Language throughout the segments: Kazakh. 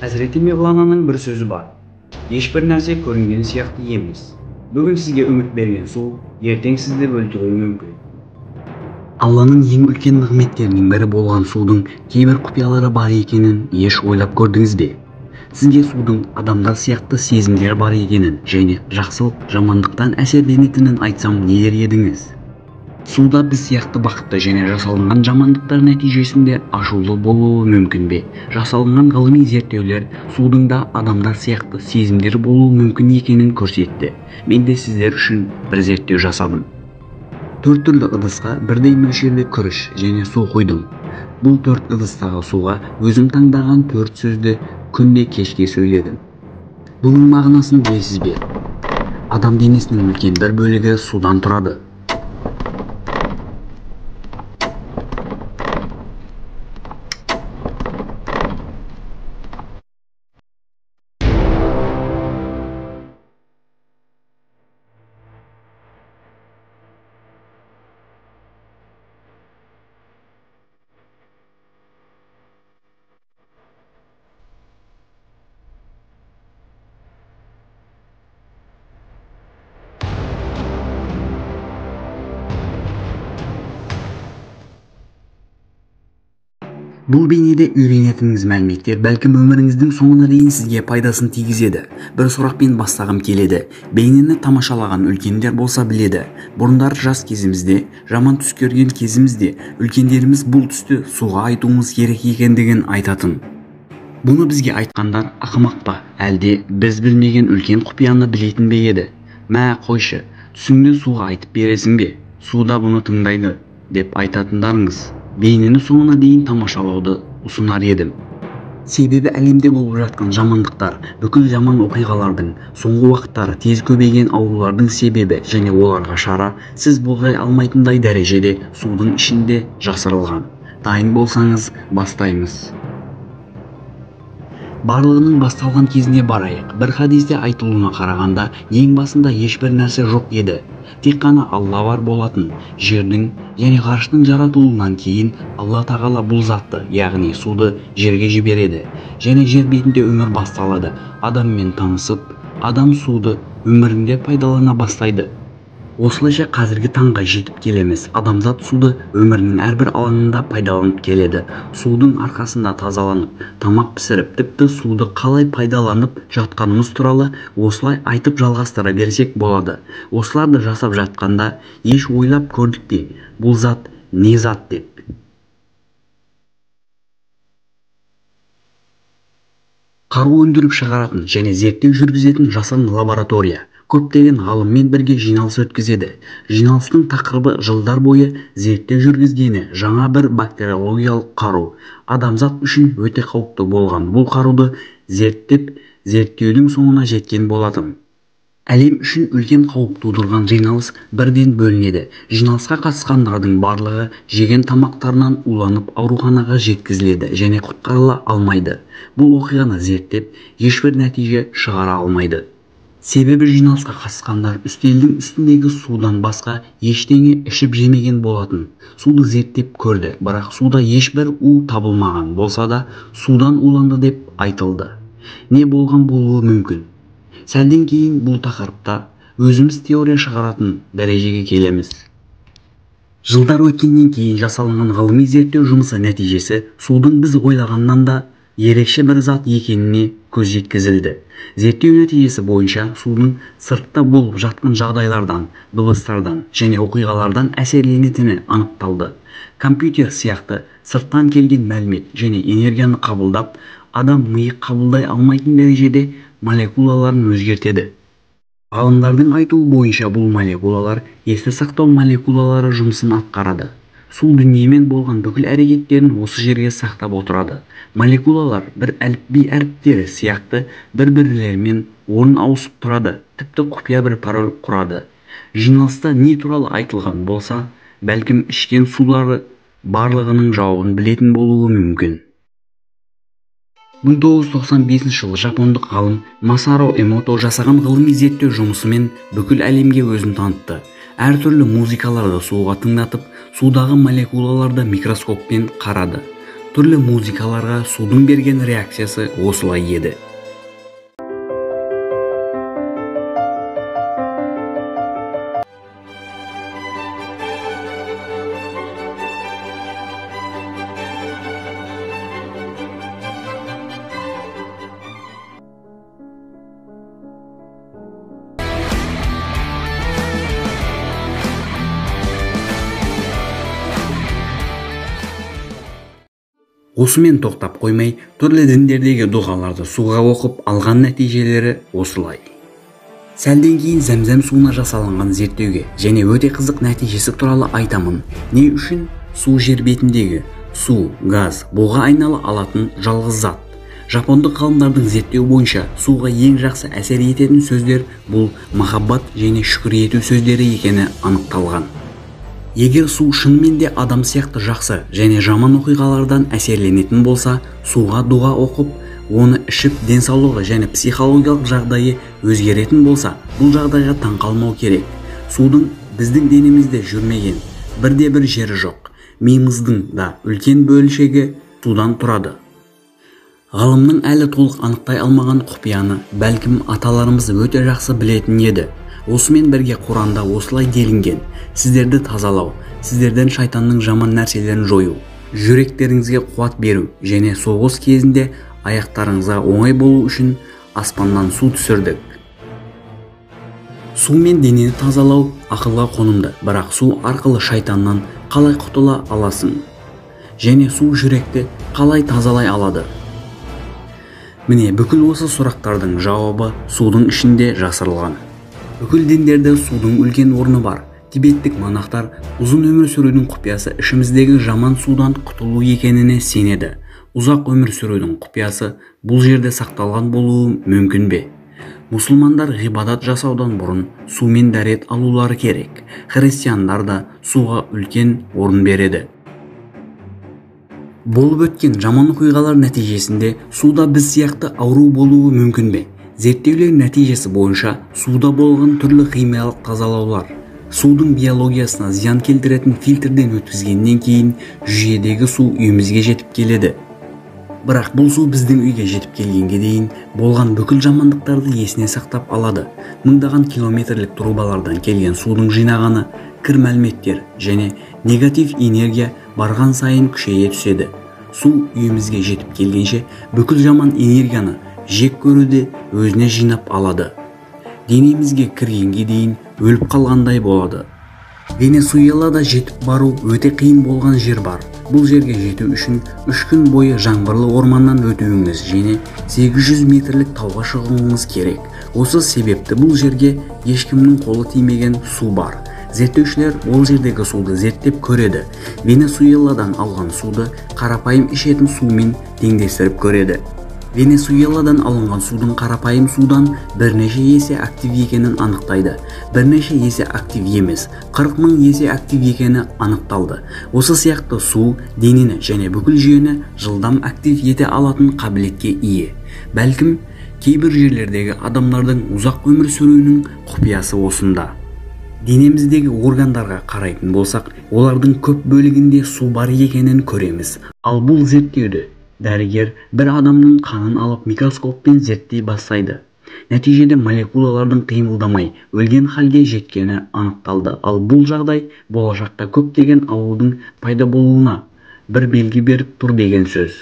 Hazreti Mevlana'nın bir sözü var. Hiçbir narsa ko'ringan siyaqti emas. Bugun sizga umid bergan suv, ertang sizni o'ltirigi mumkin. Alланың ең үлкен нығметтерінің бірі болған судың кейбір құпиялары бар екенін еш ойлап көрдіңіз бе? Сізге судың адамдар сияқты сезімдер бар екенін және жақсылық жамандықтан әсерленетінін айтсам не дер едіңіз? Суда біз сияқты бақытты және жасалынған жамандықтар нәтижесінде ашулы болуы мүмкін бе? Жасалынған ғылыми зерттеулер судың да адамдар сияқты сезімдер болуы мүмкін екенін көрсетті. Мен де сіздер үшін бір зерттеу жасадым. 4 түрлі ыдысқа бірдей мөлшерде күріш және су құйдым. Бұл 4 ыдыстағы суға өзім таңдаған 4 сөзді күнде кешке сөйледім. Бұның мағынасын білесіз бе? Адам денесінің үлкен бір бөлігі судан тұрады. Бұл бейнеде үйренетініңіз мәліметтер бәлкім өміріңіздің соңына дейін сізге пайдасын тигізеді. Бір сұрақпен бастағым келеді. Бейнені тамашалаған үлкендер болса біледі. Бұрындар жас кезімізде, жаман түс көрген кезімізде үлкендеріміз бұл түсті суға айтуымыз керек екендігін айтатын. Бұны бізге айтқандар ақымақ па, әлде біз білмеген үлкен құпияны білетін бе еді? Мә қойшы, түсіңді суға айтып бересің бе? Суда бұны тыңдайды деп айтатындарыңыз. Бейнені соңына дейін тамашалауды ұсынар едім. Себебі әлемде болып жатқан жамандықтар, бүкіл жаман оқиғалардың, соңғы уақыттары тез көбейген аурулардың себебі және оларға шара сіз болжай алмайтындай дәрежеде судың ішінде жасырылған. Дайын болсаңыз, бастаймыз. Барлығының басталған кезіне барайық. Бір хадисте айтылуына қарағанда, ең басында ешбір нәрсе жоқ еді. Тек қана Алла бар болатын. Жердің және ғарыштың жаратылуынан кейін Алла тағала бұл затты, яғни суды жерге жібереді. Және жер бетінде өмір басталады. Адаммен танысып, адам суды өмірінде пайдалана бастайды. Осылайша қазіргі таңға жетіп келеміз. Адамзат суды өмірінің әрбір алаңында пайдаланып келеді. Судың арқасында тазаланып, тамақ пісіріп, тіпті суды қалай пайдаланып жатқанымыз туралы осылай айтып жалғастыра берсек болады. Осыларды жасап жатқанда еш ойлап көрдік те, бұл зат не зат деп. Қару өндіріп шығаратын және зерттеу жүргізетін жасанды лаборатория көптеген ғалыммен бірге жиналыс өткізеді. Жиналыстың тақырыбы жылдар бойы зерттеу жүргізгені жаңа бір бактериологиялық қару. Адамзат үшін өте қауіпті болған бұл қаруды зерттеп, зерттеудің соңына жеткен болатын. Әлем үшін үлкен қауіп тудырған жиналыс бірден бөлінеді. Жиналысқа қатысқандардың барлығы жеген тамақтарынан уланып ауруханаға жеткізіледі және құтқарыла алмайды. Бұл оқиғаны зерттеп, ешбір нәтиже шығара алмайды. Себебі жиналысқа қатысқандар үстелдің үстіндегі судан басқа ештеңе ішіп жемеген болатын. Суды зерттеп көрді, бірақ суда ешбір у табылмаған болса да, судан уланды деп айтылды. Не болған болуы мүмкін? Сәлден кейін бұл тақырыпта өзіміз теория шығаратын дәрежеге келеміз. Жылдар өткеннен кейін жасалынған ғылыми зерттеу жұмысы нәтижесі судың біз ойлағаннан да ерекше бір зат екеніне көз жеткізілді. Зерттеу нәтижесі бойынша судың сыртта болып жатқан жағдайлардан, дыбыстардан және оқиғалардан әсерленетіні анықталды. Компьютер сияқты сырттан келген мәлімет және энергияны қабылдап, адам миы қабылдай алмайтын дәрежеде молекулаларын өзгертеді. Ғалымдардың айтуы бойынша бұл молекулалар есте сақтау молекулалары жұмысын атқарады. Су дүниемен болған бүкіл әрекеттерін осы жерге сақтап отырады. Молекулалар бір әліпби әріптері сияқты бір-бірлерімен орын ауысып тұрады, тіпті құпия бір пароль құрады. Жиналыста не туралы айтылған болса, бәлкім ішкен сулары барлығының жауабын білетін болуы мүмкін. 1995 жылы жапондық ғалым Масаро Эмото жасаған ғылыми зерттеу жұмысымен бүкіл әлемге өзін танытты. Әртүрлі музыкаларды суға тыңдатып, судағы молекулаларды микроскоппен қарады. түрлі музыкаларға судың берген реакциясы осылай еді. Осымен тоқтап қоймай, түрлі діндердегі дұғаларды суға оқып алған нәтижелері осылай. Сәлден кейін зәмзәм суына жасалынған зерттеуге және өте қызық нәтижесі туралы айтамын. Не үшін? Су жер бетіндегі су, газ, буға айнала алатын жалғыз зат. Жапондық ғалымдардың зерттеу бойынша суға ең жақсы әсер ететін сөздер бұл махаббат және шүкір ету сөздері екені анықталған. Егер су шынымен де адам сияқты жақсы және жаман оқиғалардан әсерленетін болса, суға дұға оқып, оны ішіп денсаулығы және психологиялық жағдайы өзгеретін болса, бұл жағдайға таң қалмау керек. Судың біздің денемізде жүрмеген бірде-бір жері жоқ. Миымыздың да үлкен бөлшегі судан тұрады. Ғалымның әлі толық анықтай алмаған құпияны бәлкім аталарымыз өте жақсы білетін еді. Осымен бірге Құранда осылай делінген: сіздерді тазалау, сіздерден шайтанның жаман нәрселерін жою, жүректеріңізге қуат беру және соғыс кезінде аяқтарыңызға оңай болу үшін аспаннан су түсірдік. Сумен денені тазалау ақылға қонымды, бірақ су арқылы шайтаннан қалай құтыла аласың? Және су жүректі қалай тазалай алады? Міне, бүкіл осы сұрақтардың жауабы судың ішінде жасырылған. Бүкіл діндерде судың үлкен орны бар. Тибеттік монахтар ұзын өмір сүрудің құпиясы ішіміздегі жаман судан құтылу екеніне сенеді. Ұзақ өмір сүрудің құпиясы бұл жерде сақталған болуы мүмкін бе? Мұсылмандар ғибадат жасаудан бұрын сумен дәрет алулары керек. Христиандар да суға үлкен орын береді. Болып өткен жаман оқиғалар нәтижесінде суда біз сияқты ауру болуы мүмкін бе? Зерттеулер нәтижесі бойынша суда болған түрлі химиялық тазалаулар судың биологиясына зиян келтіретін фильтрден өткізгеннен кейін жүйедегі су үйімізге жетіп келеді. Бірақ бұл су біздің үйге жетіп келгенге дейін болған бүкіл жамандықтарды есіне сақтап алады. Мыңдаған километрлік трубалардан келген судың жинағаны кір мәліметтер және негатив энергия барған сайын күшейе түседі. Су үйімізге жетіп келгенше бүкіл жаман энергияны жек көруде өзіне жинап алады. Денемізге кіргенге дейін өліп қалғандай болады. Венесуэлада жетіп бару өте қиын болған жер бар. Бұл жерге жету үшін 3 күн бойы жаңбырлы орманнан өтуіңіз және 800 метрлік тауға шығуыңыз керек. Осы себепті бұл жерге ешкімнің қолы тимеген су бар. Зерттеушілер ол жердегі суды зерттеп көреді. Венесуэладан алған суды қарапайым ішетін сумен теңдестіріп көреді. Венесуэладан алынған судың қарапайым судан бірнеше есе актив екенін анықтайды. Бірнеше есе актив емес, 40 000 есе актив екені анықталды. Осы сияқты су денені және бүкіл жүйені жылдам актив ете алатын қабілетке ие. Бәлкім, кейбір жерлердегі адамдардың ұзақ өмір сүруінің құпиясы осында. Денеміздегі органдарға қарайтын болсақ, олардың көп бөлігінде су бар екенін көреміз. Ал бұл зерттеуді дәрігер бір адамның қанын алып микроскоппен зерттей бастайды. Нәтижеде молекулалардың қимылдамай өлген халге жеткені анықталды. Ал бұл жағдай болашақта көптеген аурудың пайда болуына бір белгі беріп тұр деген сөз.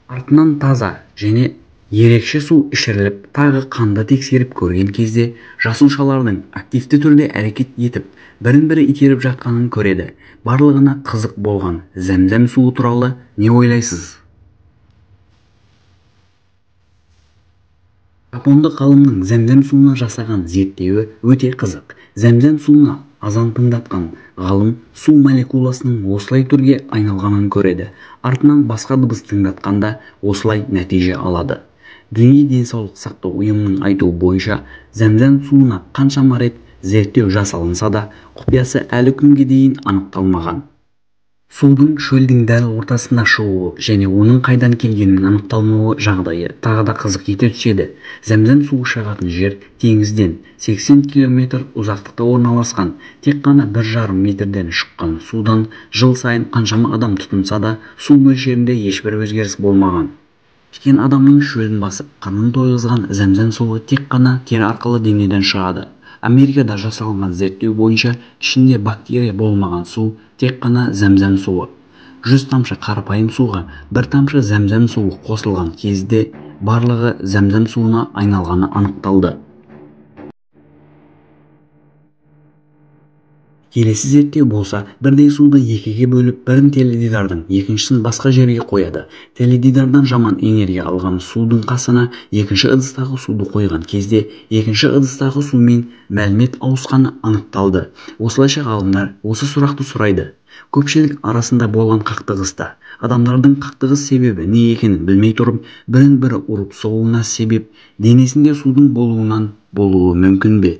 Артынан таза және ерекше су ішіріліп, тағы қанды тексеріп көрген кезде жасушалардың активті түрде әрекет етіп, бірін-бірі итеріп жатқанын көреді. Барлығына қызық болған зәмзәм суы туралы не ойлайсыз? Жапондық ғалымның зәмзәм суына жасаған зерттеуі өте қызық. Зәмзәм суына азан тыңдатқан ғалым су молекуласының осылай түрге айналғанын көреді. Артынан басқа дыбыс тыңдатқанда осылай нәтиже алады. Дүние денсаулық сақтау ұйымының айтуы бойынша, зәмзәм суына қаншама рет зерттеу жасалынса да, құпиясы әлі күнге дейін анықталмаған. Судың шөлдің дәл ортасында шығуы және оның қайдан келгенін анықталмауы жағдайы тағы да қызық ете түседі. Зәмзәм суы шығатын жер теңізден 80 км ұзақтықта орналасқан. Тек қана 1,5 метрден шыққан судан жыл сайын қаншама адам тұтынса да, су мөлшерінде ешбір өзгеріс болмаған. Ішкен адамның шөлін басып, қарнын тойғызған зәмзәм суы тек қана тері арқылы денеден шығады. Америкада жасалған зерттеу бойынша ішінде бактерия болмаған су тек қана зәмзәм суы. 100 тамшы қарапайым суға 1 тамшы зәмзәм суы қосылған кезде барлығы зәмзәм суына айналғаны анықталды. Келесі зерттеу болса, бірдей суды екіге бөліп, бірін теледидардың, екіншісін басқа жерге қояды. Теледидардан жаман энергия алған судың қасына екінші ыдыстағы суды қойған кезде, екінші ыдыстағы сумен мәлімет ауысқаны анықталды. Осылайша ғалымдар осы сұрақты сұрайды: көпшілік арасында болған қақтығыста адамдардың қақтығыс себебі не екенін білмей тұрып, бірін-бірі ұрып соғуына себеп денесінде судың болуынан болуы мүмкін бе?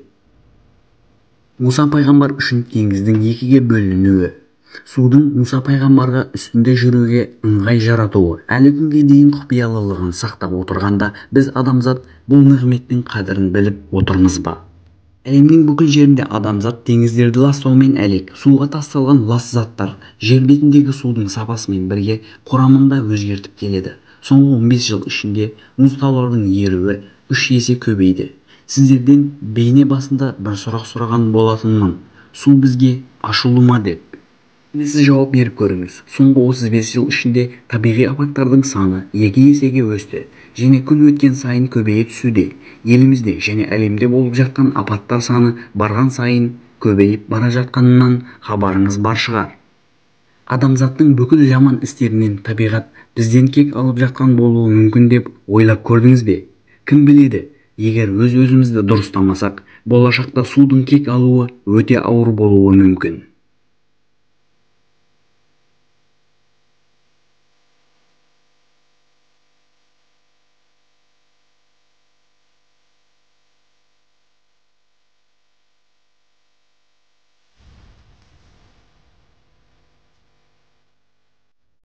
Мұса пайғамбар үшін теңіздің екіге бөлінуі, судың Мұса пайғамбарға үстінде жүруге ыңғай жаратуы әлі күнге дейін құпиялылығын сақтап отырғанда, біз адамзат бұл нығметтің қадірін біліп отырмыз ба? Әлемнің бүкіл жерінде адамзат теңіздерді ластаумен әлек. Суға тасталған лас заттар жер бетіндегі судың сапасымен бірге құрамында өзгертіп келеді. Соңғы 15 жыл ішінде мұз таулардың еруі 3 есе көбейді. Сіздерден бейне басында бір сұрақ сұраған болатынмын: су бізге ашулы ма деп. Сіз жауап беріп көріңіз. Соңғы 35 жыл ішінде табиғи апаттардың саны 2 есеге өсті және күн өткен сайын көбейе түсуде. Елімізде және әлемде болып жатқан апаттар саны барған сайын көбейіп бара жатқанынан хабарыңыз бар шығар. Адамзаттың бүкіл жаман істерінен табиғат бізден кек алып жатқан болуы мүмкін деп ойлап көрдіңіз бе? Кім біледі, егер өз-өзімізді дұрыстамасақ, болашақта судың кек алуы өте ауыр болуы мүмкін.